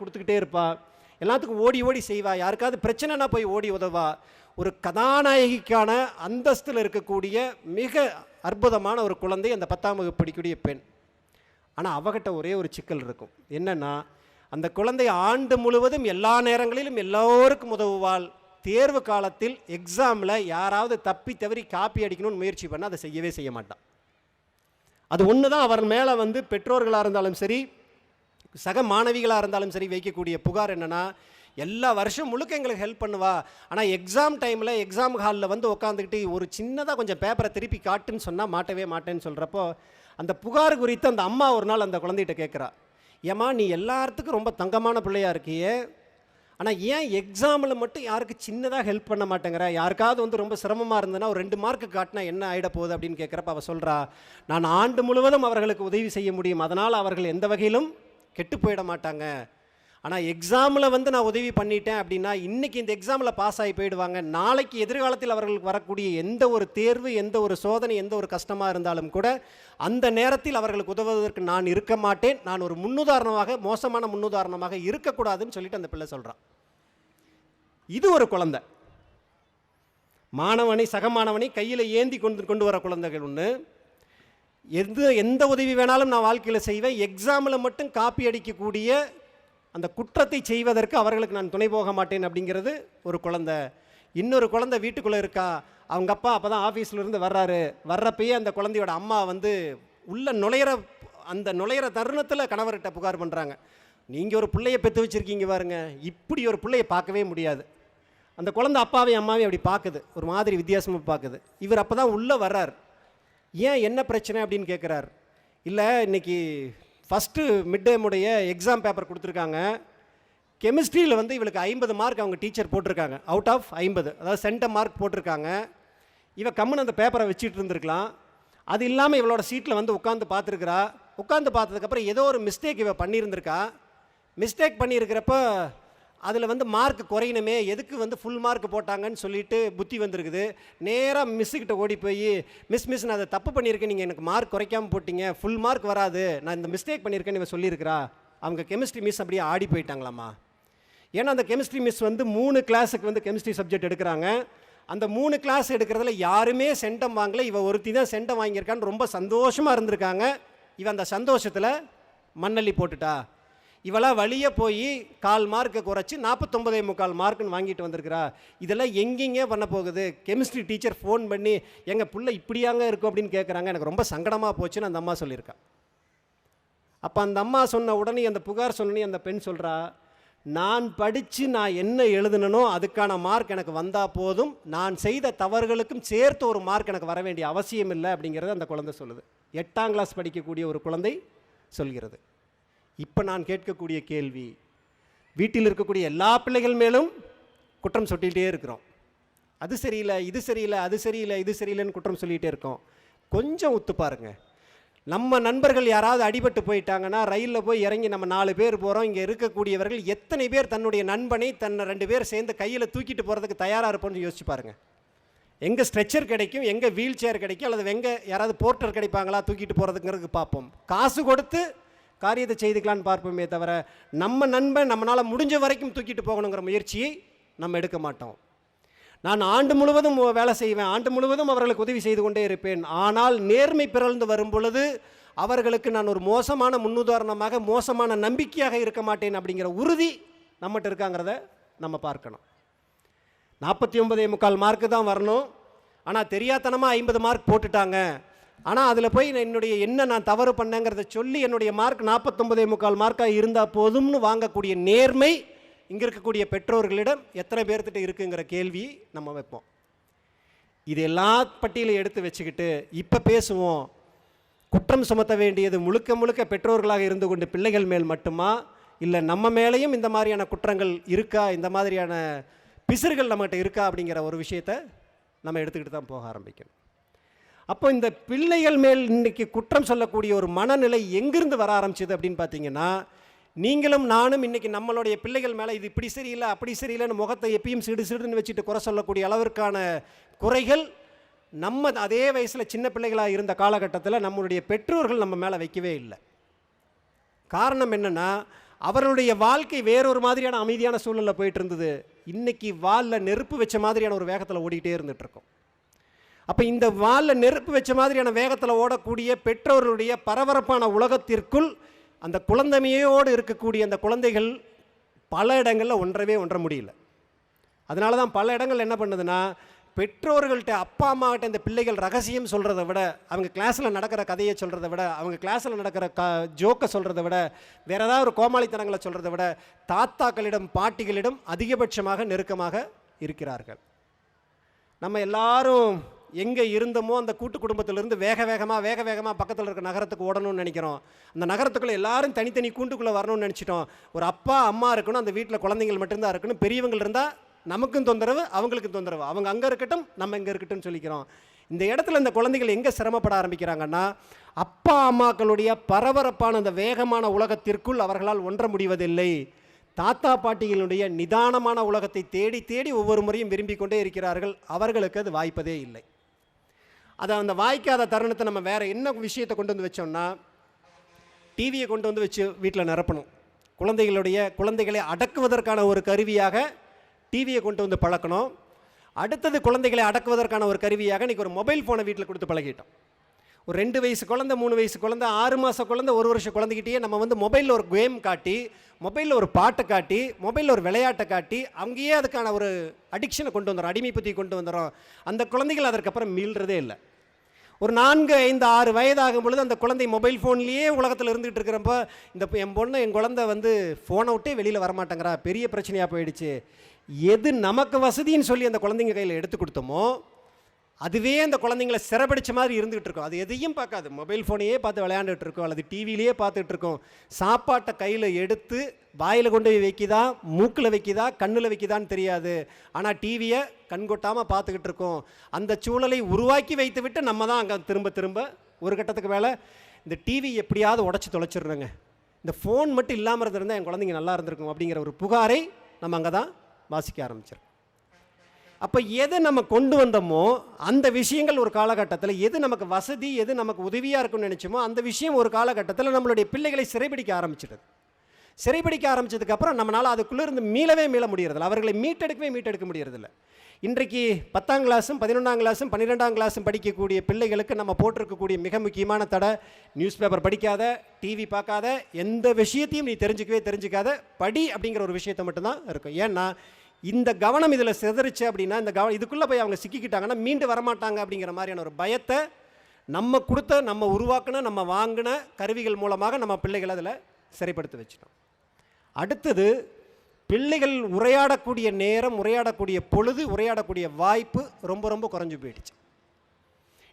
கொடுத்துக்கிட்டே இருப்பா, எல்லாத்துக்கும் ஓடி ஓடி செய்வா, யாருக்காவது பிரச்சனைனா போய் ஓடி உதவா. ஒரு கதாநாயகிக்கான அந்தஸ்தில் இருக்கக்கூடிய மிக அற்புதமான ஒரு குழந்தை அந்த 10ஆம் வகுப்பு படிக்கக்கூடிய பெண். ஆனால் அவகிட்ட ஒரே ஒரு சிக்கல் இருக்கும். என்னென்னா, அந்த குழந்தை ஆண்டு முழுவதும் எல்லா நேரங்களிலும் எல்லோருக்கும் உதவுவாள். தேர்வு காலத்தில் எக்ஸாமில் யாராவது தப்பி தவறி காப்பி அடிக்கணும்னு முயற்சி பண்ணால் அதை செய்யவே செய்ய மாட்டான். அது ஒன்று தான் அவர் மேலே பெற்றோர்களாக இருந்தாலும் சரி, சக மாணவிகளாக இருந்தாலும் சரி வைக்கக்கூடிய புகார். என்னென்னா, எல்லா வருஷம் முழுக்க எங்களுக்கு ஹெல்ப் பண்ணுவா, ஆனால் எக்ஸாம் டைமில் எக்ஸாம் ஹாலில் உட்காந்துக்கிட்டு ஒரு சின்னதாக கொஞ்சம் பேப்பரை திருப்பி காட்டுன்னு சொன்னால் மாட்டவே மாட்டேன்னு சொல்கிறப்போ, அந்த புகார் குறித்து அந்த அம்மா ஒரு நாள் அந்த குழந்தைகிட்ட கேட்குறா, ஏம்மா நீ எல்லாத்துக்கும் ரொம்ப தங்கமான பிள்ளையாக இருக்கியே, ஆனால் ஏன் எக்ஸாமில் மட்டும் யாருக்கு சின்னதாக ஹெல்ப் பண்ண மாட்டேங்கிற, யாருக்காவது ரொம்ப சிரமமாக இருந்ததுன்னா ஒரு 2 மார்க்கு காட்டினா என்ன ஆகிட போகுது அப்படின்னு கேட்குறப்ப அவள் சொல்கிறா, நான் ஆண்டு முழுவதும் அவர்களுக்கு உதவி செய்ய முடியும், அதனால் அவர்கள் எந்த வகையிலும் கெட்டு போயிட மாட்டாங்க. ஆனால் எக்ஸாமில் நான் உதவி பண்ணிட்டேன் அப்படின்னா இன்றைக்கி இந்த எக்ஸாமில் பாஸ் ஆகி போயிடுவாங்க, நாளைக்கு எதிர்காலத்தில் அவர்களுக்கு வரக்கூடிய எந்த ஒரு தேர்வு, எந்த ஒரு சோதனை, எந்த ஒரு கஷ்டமாக இருந்தாலும் கூட அந்த நேரத்தில் அவர்களுக்கு உதவுவதற்கு நான் இருக்க மாட்டேன், நான் ஒரு முன்னுதாரணமாக, மோசமான முன்னுதாரணமாக இருக்கக்கூடாதுன்னு சொல்லிட்டு அந்த பிள்ளை சொல்கிறான். இது ஒரு குழந்தை, மாணவனை சக மாணவனை கையில் ஏந்தி கொண்டு வர குழந்தைகள் ஒன்று. எந்த உதவி வேணாலும் நான் வாழ்க்கையில் செய்வேன், எக்ஸாமில் மட்டும் காப்பி அடிக்கக்கூடிய அந்த குற்றத்தை செய்வதற்கு அவர்களுக்கு நான் துணை போக மாட்டேன் அப்படிங்கிறது ஒரு குழந்தை. இன்னொரு குழந்தை வீட்டுக்குள்ளே இருக்கா, அவங்க அப்பா அப்போ தான் ஆஃபீஸ்லேருந்து வர்றப்பயே அந்த குழந்தையோட அம்மா உள்ள நுழையிற தருணத்தில் கணவர்கிட்ட புகார் பண்ணுறாங்க, நீங்கள் ஒரு பிள்ளையை பெற்று வச்சுருக்கீங்க பாருங்க, இப்படி ஒரு பிள்ளையை பார்க்கவே முடியாது. அந்த குழந்தை அப்பாவையும் அம்மாவையும் அப்படி பார்க்குது, ஒரு மாதிரி வித்தியாசமாக பார்க்குது. இவர் அப்போ தான் உள்ளே வர்றார். ஏன் என்ன பிரச்சனை அப்படின்னு கேட்குறார். இல்லை, இன்றைக்கி ஃபஸ்ட்டு மிட் டேமுடைய எக்ஸாம் பேப்பர் கொடுத்துருக்காங்க, கெமிஸ்ட்ரியில் இவளுக்கு 50 மார்க் அவங்க டீச்சர் போட்டிருக்காங்க, அவுட் ஆஃப் 50, அதாவது சென்டம் மார்க் போட்டிருக்காங்க. இவள் கம்முன்னு அந்த பேப்பரை வச்சுட்டு இருந்திருக்கலாம். அது இல்லாமல் இவளோட சீட்டில் உட்காந்து பார்த்துருக்குறா. உட்காந்து பார்த்ததுக்கப்புறம் ஏதோ ஒரு மிஸ்டேக் இவள் பண்ணியிருந்திருக்கா. மிஸ்டேக் பண்ணியிருக்கிறப்ப அதில் மார்க் குறையணுமே, எதுக்கு ஃபுல் மார்க் போட்டாங்கன்னு சொல்லிட்டு புத்தி வந்திருக்குது. நேராக மிஸ்ஸுக்கிட்ட ஓடி போய், மிஸ் நான் அதை தப்பு பண்ணியிருக்கேன், நீங்கள் எனக்கு மார்க் குறைக்காமல் போட்டிங்க, ஃபுல் மார்க் வராது, நான் இந்த மிஸ்டேக் பண்ணியிருக்கேன்னு இவன் சொல்லியிருக்கிறா. அவங்க கெமிஸ்ட்ரி மிஸ் அப்படியே ஆடி போயிட்டாங்களாம்மா. ஏன்னா அந்த கெமிஸ்ட்ரி மிஸ் 3 கிளாஸுக்கு கெமிஸ்ட்ரி சப்ஜெக்ட் எடுக்கிறாங்க. அந்த 3 கிளாஸ் எடுக்கிறதுல யாருமே சென்டம் வாங்கலை, இவன் ஒருத்தி தான் சென்டம் வாங்கியிருக்கான்னு ரொம்ப சந்தோஷமாக இருந்திருக்காங்க. இவன் அந்த சந்தோஷத்தில் மண்ணள்ளி போட்டுட்டா. இவளாக வழியே போய் 1/4 மார்க்கை குறைச்சி 49.25 மார்க்குன்னு வாங்கிட்டு வந்திருக்கிறா. இதெல்லாம் எங்கெங்கே பண்ண போகுது. கெமிஸ்ட்ரி டீச்சர் ஃபோன் பண்ணி, எங்கள் பிள்ளை இப்படியாங்க இருக்கும் அப்படின்னு கேட்குறாங்க, எனக்கு ரொம்ப சங்கடமாக போச்சுன்னு அந்த அம்மா சொல்லியிருக்கா. அப்போ அந்த அம்மா சொன்ன உடனே, அந்த புகார் சொன்னே அந்த பெண் சொல்கிறா, நான் படித்து நான் என்ன எழுதுனனோ அதுக்கான மார்க் எனக்கு வந்தால் போதும், நான் செய்த தவறுகளுக்கும் சேர்த்து ஒரு மார்க் எனக்கு வர வேண்டிய அவசியம் இல்லை அப்படிங்கிறது அந்த குழந்தை சொல்லுது. 8ஆம் கிளாஸ் படிக்கக்கூடிய ஒரு குழந்தை சொல்கிறது. இப்போ நான் கேட்கக்கூடிய கேள்வி, வீட்டில் இருக்கக்கூடிய எல்லா பிள்ளைகள் மேலும் குற்றம் சொல்லிகிட்டே இருக்கிறோம். அது சரியில்லை, இது சரியில்லை, அது சரியில்லை, இது சரியில்லைன்னு குற்றம் சொல்லிகிட்டே இருக்கோம். கொஞ்சம் ஒத்து பாருங்கள். நம்ம நண்பர்கள் யாராவது அடிபட்டு போயிட்டாங்கன்னா, ரயிலில் போய் இறங்கி நம்ம 4 பேர் போகிறோம், இங்கே இருக்கக்கூடியவர்கள் எத்தனை பேர் தன்னுடைய நண்பனை 2 பேர் சேர்ந்து கையில் தூக்கிட்டு போகிறதுக்கு தயாராக இருப்போம்னு யோசிச்சு பாருங்கள். எங்கே ஸ்ட்ரெச்சர் கிடைக்கும், எங்கே வீல் சேர் கிடைக்கும், அல்லது எங்கே யாராவது போர்ட்டர் கிடைப்பாங்களா தூக்கிட்டு போகிறதுங்கிறதுக்கு பார்ப்போம். காசு கொடுத்து காரியத்தை செய்துக்கலான்னு பார்ப்போமே தவிர, நம்ம நண்பன் நம்மளால் முடிஞ்ச வரைக்கும் தூக்கிட்டு போகணுங்கிற முயற்சியை நம்ம எடுக்க மாட்டோம். நான் ஆண்டு முழுவதும் வேலை செய்வேன், ஆண்டு முழுவதும் அவர்களுக்கு உதவி செய்து கொண்டே இருப்பேன், ஆனால் நேர்மை பிறழ்ந்து வரும் பொழுது அவர்களுக்கு நான் ஒரு மோசமான முன்னுதாரணமாக, மோசமான நம்பிக்கையாக இருக்க மாட்டேன் அப்படிங்கிற உறுதி நம்மகிட்ட இருக்காங்கிறத நம்ம பார்க்கணும். 49.25 மார்க்கு தான் வரணும், ஆனால் தெரியாதனமாக 50 மார்க் போட்டுட்டாங்க. ஆனால் அதில் போய் நான் தவறு பண்ணேங்கிறத சொல்லி என்னுடைய மார்க் 49.25 மார்க்காக இருந்தால் போதும்னு வாங்கக்கூடிய நேர்மை இங்கே இருக்கக்கூடிய பெற்றோர்களிடம் எத்தனை பேர்த்திட்ட இருக்குங்கிற கேள்வி நம்ம வைப்போம். இது எல்லா பட்டியலை எடுத்து வச்சுக்கிட்டு இப்போ பேசுவோம். குற்றம் சுமத்த வேண்டியது முழுக்க முழுக்க பெற்றோர்களாக இருந்து கொண்டு பிள்ளைகள் மேல் மட்டுமா, இல்லை நம்ம மேலேயும் இந்த மாதிரியான குற்றங்கள் இருக்கா, இந்த மாதிரியான பிசிறுகள் நம்மகிட்ட இருக்கா அப்படிங்கிற ஒரு விஷயத்தை நம்ம எடுத்துக்கிட்டு தான் போக ஆரம்பிக்கணும். அப்போ இந்த பிள்ளைகள் மேல் இன்றைக்கி குற்றம் சொல்லக்கூடிய ஒரு மனநிலை எங்கிருந்து வர ஆரம்பிச்சது அப்படின்னு பார்த்தீங்கன்னா, நீங்களும் நானும் இன்றைக்கி நம்மளுடைய பிள்ளைகள் மேலே இது இப்படி சரியில்லை, அப்படி சரியில்லைன்னு முகத்தை எப்பயும் சிடுன்னு வச்சுட்டு குறை சொல்லக்கூடிய அளவிற்கான குறைகள் நம்ம அதே வயசில் சின்ன பிள்ளைகளாக இருந்த காலகட்டத்தில் நம்மளுடைய பெற்றோர்கள் நம்ம மேலே வைக்கவே இல்லை. காரணம் என்னென்னா, அவருடைய வாழ்க்கை வேறொரு மாதிரியான அமைதியான சூழலில் போயிட்டு இருந்தது. இன்னைக்கு வாலில் நெருப்பு வச்ச மாதிரியான ஒரு வேகத்தில் ஓடிக்கிட்டே இருந்துட்டு இருக்கோம். அப்போ இந்த வாலில் நெருப்பு வச்ச மாதிரியான வேகத்தில் ஓடக்கூடிய பெற்றோர்களுடைய பரபரப்பான உலகத்திற்குள் அந்த குழந்தைமையோடு இருக்கக்கூடிய அந்த குழந்தைகள் பல இடங்களில் ஒன்ற முடியல. அதனால தான் பல இடங்கள் என்ன பண்ணுதுன்னா, பெற்றோர்கள்ட்ட அப்பா அம்மாக்கிட்ட இந்த பிள்ளைகள் ரகசியம் சொல்கிறத விட, அவங்க கிளாஸில் நடக்கிற கதையை சொல்கிறத விட, அவங்க கிளாஸில் நடக்கிற ஜோக்கை சொல்கிறத விட, வேறு ஏதாவது ஒரு கோமாளித்தனங்களை சொல்கிறத விட தாத்தாக்களிடம் பாட்டிகளிடம் அதிகபட்சமாக நெருக்கமாக இருக்கிறார்கள். நம்ம எல்லாரும் எங்கே இருந்தோமோ அந்த கூட்டு குடும்பத்திலிருந்து வேக வேகமாக பக்கத்தில் இருக்க நகரத்துக்கு ஓடணும்னு நினைக்கிறோம். அந்த நகரத்துக்குள்ளே எல்லாரும் தனித்தனி கூண்டுக்குள்ளே வரணும்னு நினச்சிட்டோம். ஒரு அப்பா அம்மா இருக்கணும், அந்த வீட்டில் குழந்தைகள் மட்டும்தான் இருக்கணும். பெரியவங்கள் இருந்தால் நமக்கும் தொந்தரவு, அவங்களுக்கும் தொந்தரவு. அவங்க அங்கே இருக்கட்டும், நம்ம இங்கே இருக்கட்டும்னு சொல்லிக்கிறோம். இந்த இடத்துல இந்த குழந்தைகள் எங்கே சிரமப்பட ஆரம்பிக்கிறாங்கன்னா, அப்பா அம்மாக்களுடைய பரபரப்பான அந்த வேகமான உலகத்திற்குள் அவர்களால் ஒன்ற முடிவதில்லை. தாத்தா பாட்டிகளுடைய நிதானமான உலகத்தை தேடி தேடி ஒவ்வொரு முறையும் விரும்பிக் கொண்டே இருக்கிறார்கள். அவர்களுக்கு அது வாய்ப்பதே இல்லை. அதை அந்த வாய்க்காத தருணத்தை நம்ம வேறு என்ன விஷயத்தை கொண்டு வந்து வச்சோம்னா, டிவியை கொண்டு வந்து வச்சு வீட்டில் நிரப்பணும். குழந்தைகளை அடக்குவதற்கான ஒரு கருவியாக டிவியை கொண்டு வந்து பழக்கணும். அடுத்தது குழந்தைகளை அடக்குவதற்கான ஒரு கருவியாக இன்றைக்கி ஒரு மொபைல் ஃபோனை வீட்டில் கொடுத்து பழகிட்டோம். ஒரு 2 வயசு குழந்தை, 3 வயசு குழந்தை, 6 மாத குழந்தை, 1 வருஷ குழந்தைகிட்டே நம்ம வந்து மொபைலில் ஒரு கேம் காட்டி, மொபைலில் ஒரு பாட்டை காட்டி, மொபைலில் ஒரு விளையாட்டை காட்டி, அங்கேயே அதுக்கான ஒரு அடிக்ஷனை கொண்டு வந்துடும், அடிமை பற்றி கொண்டு வந்துடும். அந்த குழந்தைகள் அதற்கப்புறம் மீள்றதே இல்லை. ஒரு 4, 5, 6 வயதாகும் பொழுது அந்த குழந்தை மொபைல் ஃபோன்லேயே உலகத்தில் இருந்துகிட்டு இருக்கிறப்ப, என் குழந்தை வந்து ஃபோனை விட்டே வெளியில் வரமாட்டேங்கிறா, பெரிய பிரச்சனையாக போயிடுச்சு. எது நமக்கு வசதின்னு சொல்லி அந்த குழந்தைங்க கையில் எடுத்து கொடுத்தோமோ அதுவே அந்த குழந்தைங்கள சிறப்பிடிச்ச மாதிரி இருந்துகிட்டு இருக்கும். அது எதையும் பார்க்காது, மொபைல் ஃபோனையே பார்த்து விளையாண்டுட்டு இருக்கோம், அல்லது டிவிலேயே பார்த்துட்டு இருக்கோம். சாப்பாட்டை கையில் எடுத்து வாயில் கொண்டு போய் வைக்கிதா, மூக்கில் வைக்கிதா, கண்ணில் வைக்கிதான்னு தெரியாது. ஆனால் டிவியை கண்கொட்டாமல் பார்த்துக்கிட்டு இருக்கோம். அந்த சூழலை உருவாக்கி வைத்து விட்டு நம்ம தான் அங்கே திரும்ப ஒரு கட்டத்துக்கு மேலே இந்த டிவி எப்படியாவது உடச்சி தொலைச்சிடுறோங்க, இந்த ஃபோன் மட்டும் இல்லாமல் இருந்திருந்தால் என் குழந்தைங்க நல்லா இருந்திருக்கும் அப்படிங்கிற ஒரு புகாரை நம்ம அங்கே தான் வாசிக்க ஆரம்பிச்சிடும். அப்போ எது நம்ம கொண்டு வந்தோமோ அந்த விஷயங்கள் ஒரு காலகட்டத்தில், எது நமக்கு வசதி, எது நமக்கு உதவியாக இருக்குன்னு நினச்சோமோ அந்த விஷயம் ஒரு காலகட்டத்தில் நம்மளுடைய பிள்ளைகளை சிறைபிடிக்க ஆரம்பிச்சிடுது. சிறைபிடிக்க ஆரம்பித்ததுக்கப்புறம் நம்மளால் அதுக்குள்ளே இருந்து மீள முடியறதில்ல, அவர்களை மீட்டெடுக்க முடியறதில்ல. இன்றைக்கு 10ஆம் கிளாஸும் 11ஆம் கிளாஸும் 12ஆம் கிளாஸும் படிக்கக்கூடிய பிள்ளைகளுக்கு நம்ம போட்டிருக்கக்கூடிய மிக முக்கியமான தடை, நியூஸ் பேப்பர் படிக்காத, டிவி பார்க்காத, எந்த விஷயத்தையும் நீ தெரிஞ்சுக்காத, படி அப்படிங்கிற ஒரு விஷயத்தை மட்டும்தான் இருக்கும். ஏன்னா இந்த கவனம் இதில் சிதறிச்சு அப்படின்னா, இந்த இதுக்குள்ளே போய் அவங்க சிக்கிக்கிட்டாங்கன்னா மீண்டு வரமாட்டாங்க அப்படிங்கிற மாதிரியான ஒரு பயத்தை நம்ம கொடுத்த, நம்ம உருவாக்கின, நம்ம வாங்கின கருவிகள் மூலமாக நம்ம பிள்ளைகளை அதில் சிறைப்படுத்தி வச்சிட்டோம். அடுத்தது, பிள்ளைகள் உரையாடக்கூடிய நேரம், உரையாடக்கூடிய பொழுது, உரையாடக்கூடிய வாய்ப்பு ரொம்ப குறைஞ்சி போயிடுச்சு.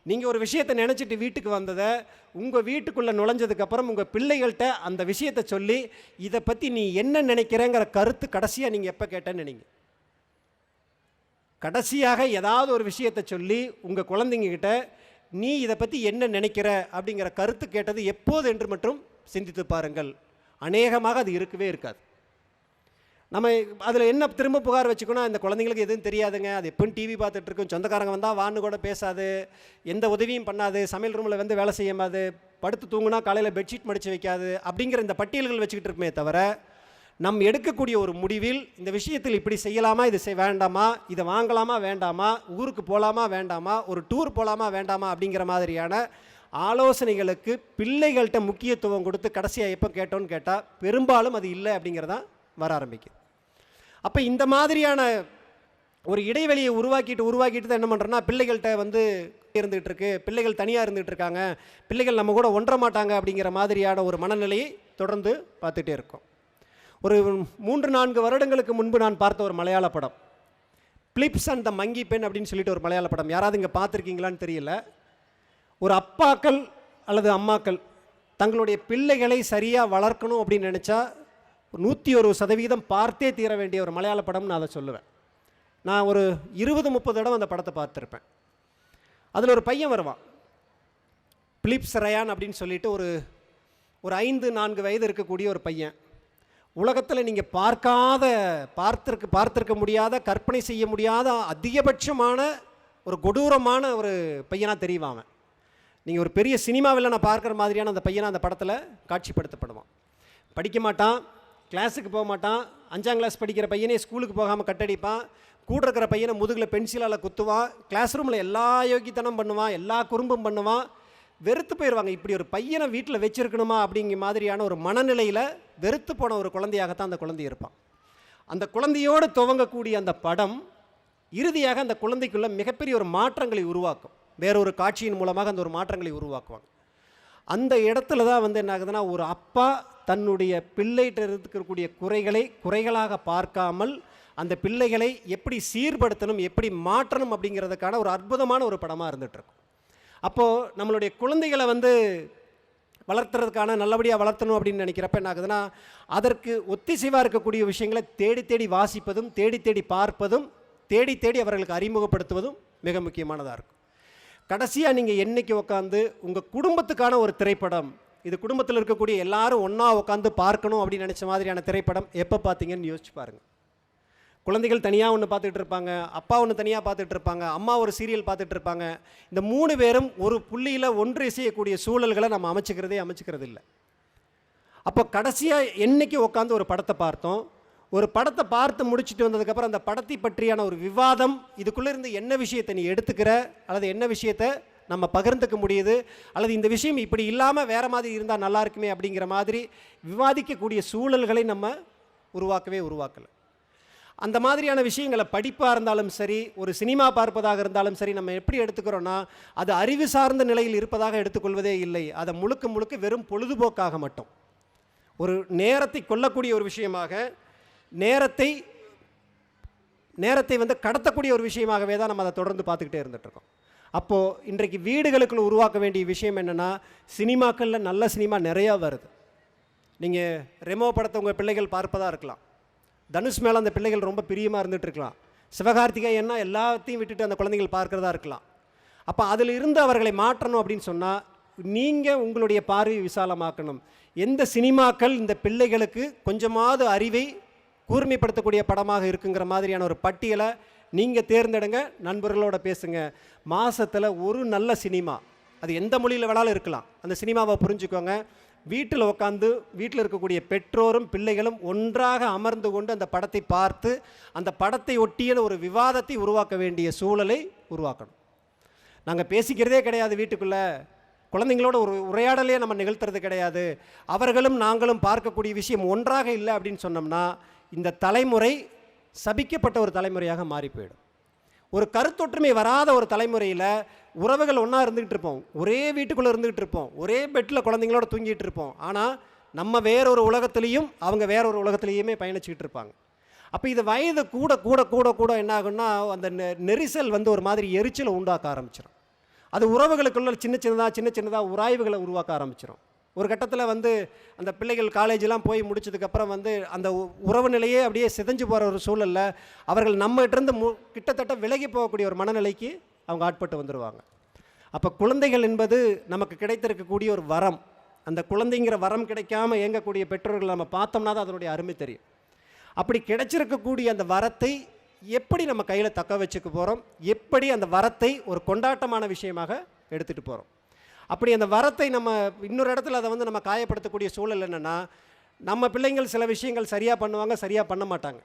நீங்கள் ஒரு விஷயத்தை நினச்சிட்டு வீட்டுக்கு வந்ததை உங்கள் வீட்டுக்குள்ளே நுழைஞ்சதுக்கப்புறம் உங்கள் பிள்ளைகள்கிட்ட அந்த விஷயத்தை சொல்லி, இதை பற்றி நீ என்ன நினைக்கிறேங்கிற கருத்து கடைசியாக நீங்கள் எப்போ கேட்டேன்னு நினைங்க. கடைசியாக ஏதாவது ஒரு விஷயத்தை சொல்லி உங்கள் குழந்தைங்கக்கிட்ட நீ இதை பற்றி என்ன நினைக்கிற அப்படிங்கிற கருத்து கேட்டது எப்போது என்று மட்டும் சிந்தித்து பாருங்கள். அநேகமாக அது இருக்கவே இருக்காது. நம்ம அதில் என்ன திரும்ப புகார் வச்சுக்கணும், இந்த குழந்தைங்களுக்கு எதுவும் தெரியாதுங்க, அது எப்போயும் டிவி பார்த்துட்ருக்கோம், சொந்தக்காரங்க வந்தால் வான்னு கூட பேசாது, எந்த உதவியும் பண்ணாது, சமையல் ரூமில் வந்து வேலை செய்யாது, படுத்து தூங்குனா காலையில் பெட்ஷீட் மடித்து வைக்காது அப்படிங்கிற இந்த பட்டியல்கள் வச்சுக்கிட்டு இருக்குமே தவிர, நம் எடுக்கக்கூடிய ஒரு முடிவில் இந்த விஷயத்தில் இப்படி செய்யலாமா, இது வேண்டாமா, இதை வாங்கலாமா வேண்டாமா, ஊருக்கு போகலாமா வேண்டாமா, ஒரு டூர் போகலாமா வேண்டாமா அப்படிங்கிற மாதிரியான ஆலோசனைகளுக்கு பிள்ளைகள்கிட்ட முக்கியத்துவம் கொடுத்து கடைசியாக எப்போ கேட்டோன்னு கேட்டால் பெரும்பாலும் அது இல்லை அப்படிங்கிறதான் வர ஆரம்பிக்கும். அப்போ இந்த மாதிரியான ஒரு இடைவெளியை உருவாக்கிட்டு தான் என்ன பண்ணுறோன்னா, பிள்ளைகள்கிட்ட வந்து இருந்துகிட்டு இருக்கு, பிள்ளைகள் தனியாக இருந்துகிட்டு இருக்காங்க, பிள்ளைகள் நம்ம கூட ஒன்ற மாட்டாங்க அப்படிங்கிற மாதிரியான ஒரு மனநிலையை தொடர்ந்து பார்த்துட்டே இருக்கோம். ஒரு 3-4 வருடங்களுக்கு முன்பு நான் பார்த்த ஒரு மலையாள படம், Philips and the monkey pen அப்படின்னு சொல்லிட்டு ஒரு மலையாள படம். யாராவது இங்கே பார்த்துருக்கீங்களான்னு தெரியல. ஒரு அப்பாக்கள் அல்லது அம்மாக்கள் தங்களுடைய பிள்ளைகளை சரியாக வளர்க்கணும் அப்படின்னு நினச்சா 101% பார்த்தே தீர வேண்டிய ஒரு மலையாள படம்னு நான் அதை சொல்லுவேன். நான் ஒரு 20-30 இடம் அந்த படத்தை பார்த்துருப்பேன். அதில் ஒரு பையன் வருவான், பிலிப்ஸ் ரயான் அப்படின்னு சொல்லிட்டு ஒரு 5-4 வயது இருக்கக்கூடிய ஒரு பையன். உலகத்தில் நீங்கள் பார்த்திருக்க முடியாத, கற்பனை செய்ய முடியாத அதிகபட்சமான ஒரு கொடூரமான ஒரு பையனாக தெரிவான். நீங்கள் ஒரு பெரிய சினிமாவில் நான் பார்க்குற மாதிரியான அந்த பையனை அந்த படத்தில் காட்சிப்படுத்தப்படுவான். படிக்க மாட்டான், கிளாஸுக்கு போக மாட்டான், 5ஆம் கிளாஸ் படிக்கிற பையனே ஸ்கூலுக்கு போகாமல் கட்டடிப்பான், கூட இருக்கிற பையனை முதுகில் பென்சிலால் குத்துவான், கிளாஸ் ரூமில் எல்லா யோகித்தனம் பண்ணுவான், எல்லா குறும்பும் பண்ணுவான். வெறுத்து போயிடுவாங்க. இப்படி ஒரு பையனை வீட்டில் வச்சிருக்கணுமா அப்படிங்கிற மாதிரியான ஒரு மனநிலையில் வெறுத்து போன ஒரு குழந்தையாகத்தான் அந்த குழந்தை இருப்பான். அந்த குழந்தையோடு துவங்கக்கூடிய அந்த படம் இறுதியாக அந்த குழந்தைக்குள்ள மிகப்பெரிய ஒரு மாற்றங்களை உருவாக்கும். வேறொரு காட்சியின் மூலமாக அந்த ஒரு மாற்றங்களை உருவாக்குவாங்க. அந்த இடத்துல தான் வந்து என்ன ஆகுதுன்னா, ஒரு அப்பா தன்னுடைய பிள்ளைகிட்ட இருக்கக்கூடிய குறைகளை குறைகளாக பார்க்காமல் அந்த பிள்ளைகளை எப்படி சீர்படுத்தணும், எப்படி மாற்றணும் அப்படிங்கிறதுக்கான ஒரு அற்புதமான ஒரு படமாக இருந்துகிட்ருக்கும். அப்போது நம்மளுடைய குழந்தைகளை வந்து வளர்த்துறதுக்கான நல்லபடியாக வளர்த்தணும் அப்படின்னு நினைக்கிறப்ப என்ன ஆகுதுன்னா, அதற்கு ஒத்திசைவாக இருக்கக்கூடிய விஷயங்களை தேடி தேடி வாசிப்பதும், தேடி தேடி பார்ப்பதும், தேடி தேடி அவர்களுக்கு அறிமுகப்படுத்துவதும் மிக முக்கியமானதாக இருக்கும். கடைசியாக நீங்கள் என்றைக்கு உட்காந்து உங்கள் குடும்பத்துக்கான ஒரு திரைப்படம், இது குடும்பத்தில் இருக்கக்கூடிய எல்லாரும் ஒன்றா உட்காந்து பார்க்கணும் அப்படின்னு நினச்ச மாதிரியான திரைப்படம் எப்போ பார்த்தீங்கன்னு யோசிச்சு பாருங்கள். குழந்தைகள் தனியாக ஒன்று பார்த்துட்டு இருப்பாங்க, அப்பா ஒன்று தனியாக பார்த்துட்டு இருப்பாங்க, அம்மா ஒரு சீரியல் பார்த்துட்டு இருப்பாங்க. இந்த 3 பேரும் ஒரு புள்ளியில் ஒன்று செய்யக்கூடிய சூழல்களை நம்ம அமைச்சிக்கிறது இல்லை. அப்போ கடைசியாக என்றைக்கு உட்காந்து ஒரு படத்தை பார்த்தோம், ஒரு படத்தை பார்த்து முடிச்சுட்டு வந்ததுக்கப்புறம் அந்த படத்தை பற்றியான ஒரு விவாதம், இதுக்குள்ளே இருந்து என்ன விஷயத்தை நீ எடுத்துக்கிற, அல்லது என்ன விஷயத்தை நம்ம பகிர்ந்துக்க முடியுது, அல்லது இந்த விஷயம் இப்படி இல்லாமல் வேறு மாதிரி இருந்தால் நல்லா இருக்குமே அப்படிங்கிற மாதிரி விவாதிக்கக்கூடிய சூழல்களை நம்ம உருவாக்கலை. அந்த மாதிரியான விஷயங்களை படிப்பாக இருந்தாலும் சரி, ஒரு சினிமா பார்ப்பதாக இருந்தாலும் சரி, நம்ம எப்படி எடுத்துக்கிறோன்னா, அது அறிவு சார்ந்த நிலையில் இருப்பதாக எடுத்துக்கொள்வதே இல்லை. அதை முழுக்க முழுக்க வெறும் பொழுதுபோக்காக மட்டும், ஒரு நேரத்தை கொல்லக்கூடிய ஒரு விஷயமாக, நேரத்தை வந்து கடத்தக்கூடிய ஒரு விஷயமாகவே தான் நம்ம அதை தொடர்ந்து பார்த்துக்கிட்டே இருந்துகிட்ருக்கோம். அப்போது இன்றைக்கு வீடுகளுக்குள்ள உருவாக்க வேண்டிய விஷயம் என்னென்னா, சினிமாக்களில் நல்ல சினிமா நிறையா வருது. நீங்கள் ரெமோ படத்தை உங்கள் பிள்ளைகள் பார்ப்பதாக இருக்கலாம், தனுஷ் மேலே அந்த பிள்ளைகள் ரொம்ப பிரியமாக இருந்துகிட்ருக்கலாம், சிவகார்த்திகேயன்னா எல்லாத்தையும் விட்டுட்டு அந்த குழந்தைகள் பார்க்குறதா இருக்கலாம். அப்போ அதில் இருந்து அவர்களை மாற்றணும் அப்படின்னு சொன்னால், நீங்கள் உங்களுடைய பார்வையை விசாலமாக்கணும். எந்த சினிமாக்கள் இந்த பிள்ளைகளுக்கு கொஞ்சமாவது அறிவை கூர்மைப்படுத்தக்கூடிய படமாக இருக்குங்கிற மாதிரியான ஒரு பட்டியலை நீங்கள் தேர்ந்தெடுங்க, நண்பர்களோட பேசுங்க. மாதத்தில் ஒரு நல்ல சினிமா, அது எந்த மொழியில் வேணாலும் இருக்கலாம், அந்த சினிமாவை புரிஞ்சுக்கோங்க. வீட்டில் உட்காந்து வீட்டில் இருக்கக்கூடிய பெற்றோரும் பிள்ளைகளும் ஒன்றாக அமர்ந்து கொண்டு அந்த படத்தை பார்த்து அந்த படத்தை ஒட்டிய ஒரு விவாதத்தை உருவாக்க வேண்டிய சூழலை உருவாக்கணும். நாங்கள் பேசிக்கிறதே கிடையாது வீட்டுக்குள்ளே, குழந்தைங்களோட ஒரு உரையாடலே நம்ம நிகழ்த்துறது கிடையாது, அவர்களும் நாங்களும் பார்க்கக்கூடிய விஷயம் ஒன்றாக இல்லை அப்படின்னு சொன்னோம்னா, இந்த தலைமுறை சபிக்கப்பட்ட ஒரு தலைமுறையாக மாறி போயிடும். ஒரு கருத்தொற்றுமை வராத ஒரு தலைமுறையில் உறவுகள் ஒன்றா இருந்துகிட்டு இருப்போம், ஒரே வீட்டுக்குள்ளே இருந்துகிட்டு இருப்போம், ஒரே பெட்டில் குழந்தைங்களோட தூங்கிட்டு இருப்போம். ஆனால் நம்ம வேறொரு உலகத்துலேயும் அவங்க வேறொரு உலகத்துலேயுமே பயணிச்சுக்கிட்டு இருப்பாங்க. அப்போ இது வயது கூட கூட கூட கூட என்ன ஆகுன்னா, அந்த நெரிசல் வந்து ஒரு மாதிரி எரிச்சலை உண்டாக்க ஆரம்பிச்சிடும். அது உறவுகளுக்குள்ள சின்ன சின்னதாக உராய்வுகளை உருவாக்க ஆரம்பிச்சிடும். ஒரு கட்டத்தில் வந்து அந்த பிள்ளைகள் காலேஜெலாம் போய் முடிச்சதுக்கப்புறம் வந்து அந்த உறவு நிலையே அப்படியே சிதைஞ்சு போகிற ஒரு சூழலில் அவர்கள் நம்மகிட்டேருந்து கிட்டத்தட்ட விலகி போகக்கூடிய ஒரு மனநிலைக்கு அவங்க ஆட்பட்டு வந்துடுவாங்க. அப்போ குழந்தைகள் என்பது நமக்கு கிடைத்திருக்கக்கூடிய ஒரு வரம். அந்த குழந்தைங்கிற வரம் கிடைக்காம இயங்கக்கூடிய பெற்றோர்கள் நம்ம பார்த்தோம்னா தான் அதனுடைய அருமை தெரியும். அப்படி கிடைச்சிருக்கக்கூடிய அந்த வரத்தை எப்படி நம்ம கையில் தக்க வச்சுக்க போகிறோம், எப்படி அந்த வரத்தை ஒரு கொண்டாட்டமான விஷயமாக எடுத்துகிட்டு போகிறோம். அப்படி அந்த வரத்தை நம்ம இன்னொரு இடத்துல அதை வந்து நம்ம காயப்படுத்தக்கூடிய சூழல் என்னென்னா, நம்ம பிள்ளைங்கள் சில விஷயங்கள் சரியாக பண்ணுவாங்க, சரியாக பண்ண மாட்டாங்க.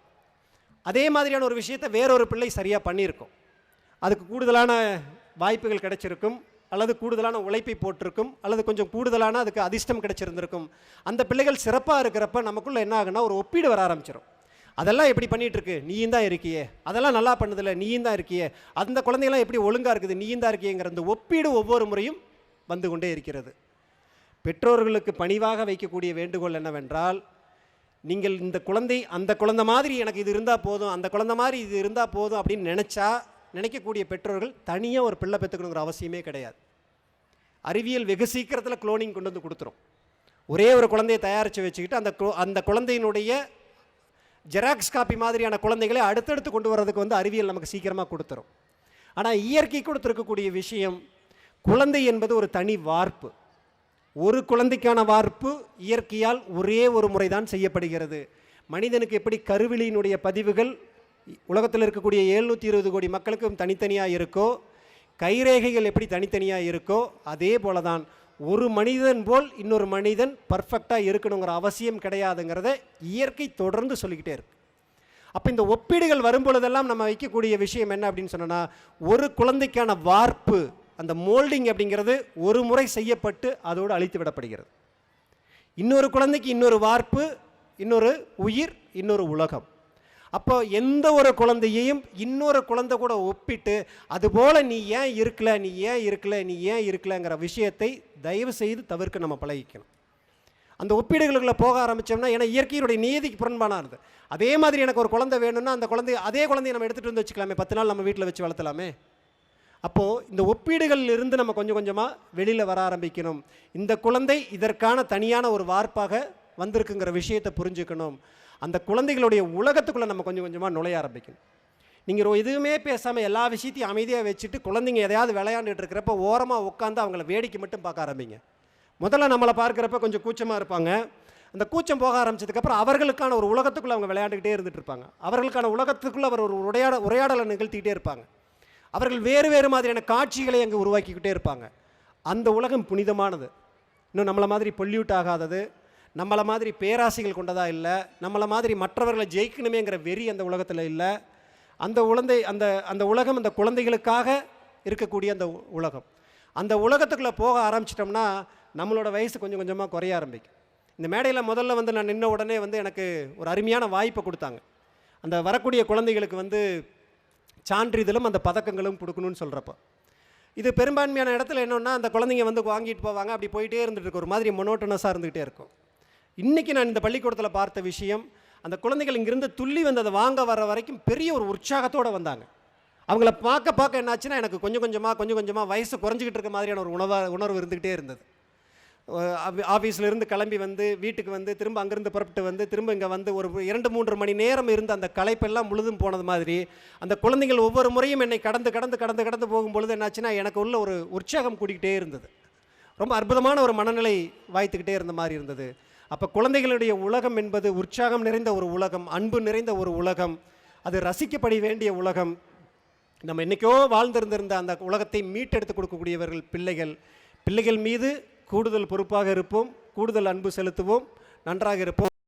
அதே மாதிரியான ஒரு விஷயத்தை வேறொரு பிள்ளை சரியாக பண்ணியிருக்கும், அதுக்கு கூடுதலான வாய்ப்புகள் கிடைச்சிருக்கும், அல்லது கூடுதலான உழைப்பை போட்டிருக்கும், அல்லது கொஞ்சம் கூடுதலான அதுக்கு அதிர்ஷ்டம் கிடைச்சிருந்திருக்கும். அந்த பிள்ளைகள் சிறப்பாக இருக்கிறப்ப நமக்குள்ளே என்ன ஆகுன்னா, ஒரு ஒப்பீடு வர ஆரம்பிச்சிடும். அதெல்லாம் எப்படி பண்ணிகிட்ருக்கு, நீயும் தான் இருக்கியே, அதெல்லாம் நல்லா பண்ணுதில்ல, நீயும் தான் இருக்கியே, அந்த குழந்தைகளாம் எப்படி ஒழுங்காக இருக்குது, நீயும் தான் இருக்கியேங்கிற அந்த ஒப்பீடு ஒவ்வொரு முறையும் வந்து கொண்டே இருக்கிறது. பெற்றோர்களுக்கு பணிவாக வைக்கக்கூடிய வேண்டுகோள் என்னவென்றால், நீங்கள் இந்த குழந்தை அந்த குழந்தை மாதிரி எனக்கு இது இருந்தால் போதும், அந்த குழந்தை மாதிரி இது இருந்தால் போதும் அப்படின்னு நினைக்கக்கூடிய பெற்றோர்கள் தனியாக ஒரு பிள்ளை பெற்றுக்கணுங்கிற அவசியமே கிடையாது. அறிவியல் வெகு சீக்கிரத்தில் குளோனிங் கொண்டு வந்து கொடுத்துரும். ஒரே ஒரு குழந்தையை தயாரித்து வச்சுக்கிட்டு அந்த குழந்தையினுடைய ஜெராக்ஸ் காப்பி மாதிரியான குழந்தைகளை அடுத்தடுத்து கொண்டு வர்றதுக்கு வந்து அறிவியல் நமக்கு சீக்கிரமாக கொடுத்துரும். ஆனால் இயற்கை கொடுத்துருக்கக்கூடிய விஷயம், குழந்தை என்பது ஒரு தனி வார்ப்பு. ஒரு குழந்தைக்கான வார்ப்பு இயற்கையால் ஒரே ஒரு முறை தான் செய்யப்படுகிறது. மனிதனுக்கு எப்படி கருவிலியினுடைய பதிவுகள் உலகத்தில் இருக்கக்கூடிய 720 கோடி மக்களுக்கும் தனித்தனியாக இருக்கோ, கைரேகைகள் எப்படி தனித்தனியாக இருக்கோ, அதே போல தான் ஒரு மனிதன் போல் இன்னொரு மனிதன் பர்ஃபெக்டாக இருக்கணுங்கிற அவசியம் கிடையாதுங்கிறத இயற்கை தொடர்ந்து சொல்லிக்கிட்டே இருக்கு. அப்போ இந்த ஒப்பீடுகள் வரும்பொழுதெல்லாம் நம்ம வைக்கக்கூடிய விஷயம் என்ன அப்படின்னு சொன்னோன்னா, ஒரு குழந்தைக்கான வார்ப்பு, அந்த மோல்டிங் அப்படிங்கிறது ஒரு முறை செய்யப்பட்டு அதோடு அழித்து விடப்படுகிறது. இன்னொரு குழந்தைக்கு இன்னொரு வார்ப்பு, இன்னொரு உயிர், இன்னொரு உலகம். அப்போ எந்த ஒரு குழந்தையையும் இன்னொரு குழந்தை கூட ஒப்பிட்டு அதுபோல் நீ ஏன் இருக்கல, நீ ஏன் இருக்கல, நீ ஏன் இருக்கலங்கிற விஷயத்தை தயவு செய்து தவிர்க்க நம்ம பழகிக்கணும். அந்த ஒப்பீடுகளுக்குள்ளே போக ஆரம்பித்தோம்னா, ஏன்னா இயற்கையினுடைய நீதிக்கு புறம்பானது. அதே மாதிரி எனக்கு ஒரு குழந்தை வேணும்னா அந்த அதே குழந்தையை நம்ம எடுத்துகிட்டு வந்து வச்சுக்கலாமே, 10 நாள் நம்ம வீட்டில் வச்சு வளர்த்தலாமே. அப்போது இந்த ஒப்பீடுகளில் இருந்து நம்ம கொஞ்சம் கொஞ்சமாக வெளியில் வர ஆரம்பிக்கணும். இந்த குழந்தை இதற்கான தனியான ஒரு வார்ப்பாக வந்திருக்குங்கிற விஷயத்தை புரிஞ்சுக்கணும். அந்த குழந்தைகளுடைய உலகத்துக்குள்ளே நம்ம கொஞ்சம் கொஞ்சமாக நுழைய ஆரம்பிக்கணும். நீங்கள் எதுவுமே பேசாமல் எல்லா விஷயத்தையும் அமைதியாக வச்சுட்டு குழந்தைங்க எதையாவது விளையாண்டுட்டு இருக்கிறப்ப ஓரமாக உட்காந்து அவங்கள வேடிக்கை மட்டும் பார்க்க ஆரம்பிங்க. முதல்ல நம்மளை பார்க்குறப்ப கொஞ்சம் கூச்சமாக இருப்பாங்க. அந்த கூச்சம் போக ஆரம்பிச்சதுக்கப்புறம் அவர்களுக்கான ஒரு உலகத்துக்குள்ளே அவங்க விளையாண்டுக்கிட்டே இருந்துகிட்டு இருப்பாங்க. அவர்களுக்கான உலகத்துக்குள்ளே அவர் ஒரு உரையாடலை நிகழ்த்திக்கிட்டே இருப்பாங்க. அவர்கள் வேறு வேறு மாதிரியான காட்சிகளை அங்கே உருவாக்கிக்கிட்டே இருப்பாங்க. அந்த உலகம் புனிதமானது. இன்னும் நம்மளை மாதிரி பொல்யூட் ஆகாதது, நம்மளை மாதிரி பேராசைகள் கொண்டதாக இல்லை, நம்மளை மாதிரி மற்றவர்களை ஜெயிக்கணுமேங்கிற வெறி அந்த உலகத்தில் இல்லை. அந்த அந்த உலகம் அந்த குழந்தைகளுக்காக இருக்கக்கூடிய அந்த உலகம். அந்த உலகத்துக்குள்ளே போக ஆரம்பிச்சிட்டோம்னா நம்மளோட வயசு கொஞ்சம் கொஞ்சமாக குறைய ஆரம்பிக்கும். இந்த மேடையில் முதல்ல வந்து நான் நின்ன உடனே வந்து எனக்கு ஒரு அருமையான வாய்ப்பை கொடுத்தாங்க. அந்த வரக்கூடிய குழந்தைகளுக்கு சான்றிதழும் அந்த பதக்கங்களும் கொடுக்கணும்னு சொல்கிறப்ப, இது பெரும்பான்மையான இடத்துல என்னென்னா அந்த குழந்தைங்க வாங்கிட்டு போவாங்க. அப்படி போயிட்டே இருந்துட்டு இருக்கு, ஒரு மாதிரி மொனோட்டனஸாக இருந்துகிட்டே இருக்கும். இன்றைக்கி நான் இந்த பள்ளிக்கூடத்தில் பார்த்த விஷயம், அந்த குழந்தைகள் இங்கிருந்து துள்ளி வந்து அதை வாங்க வர வரைக்கும் பெரிய ஒரு உற்சாகத்தோடு வந்தாங்க. அவங்கள பார்க்க என்னாச்சுன்னா எனக்கு கொஞ்சம் கொஞ்சமாக வயசு குறைஞ்சிக்கிட்டு இருக்க மாதிரியான ஒரு உணர்வு இருந்துக்கிட்டே இருந்தது. ஆஃபீஸ்லேருந்து கிளம்பி வீட்டுக்கு திரும்ப அங்கேருந்து புறப்பட்டு திரும்ப இங்கே ஒரு 2-3 மணி நேரம் இருந்து அந்த களைப்பெல்லாம் முழுதும் போனது மாதிரி அந்த குழந்தைகள் ஒவ்வொரு முறையும் என்னை கடந்து போகும்பொழுது என்னாச்சுன்னா எனக்கு உள்ள ஒரு உற்சாகம் கூட்டிக்கிட்டே இருந்தது. ரொம்ப அற்புதமான ஒரு மனநிலை வாய்த்துக்கிட்டே இருந்த மாதிரி இருந்தது. அப்போ குழந்தைகளுடைய உலகம் என்பது உற்சாகம் நிறைந்த ஒரு உலகம், அன்பு நிறைந்த ஒரு உலகம், அது ரசிக்கப்பட வேண்டிய உலகம். நம்ம என்றைக்கோ வாழ்ந்திருந்திருந்த அந்த உலகத்தை மீட்டெடுத்து கொடுக்கக்கூடியவர்கள் பிள்ளைகள் மீது கூடுதல் பொறுப்பாக இருப்போம், கூடுதல் அன்பு செலுத்துவோம், நன்றாக இருப்போம்.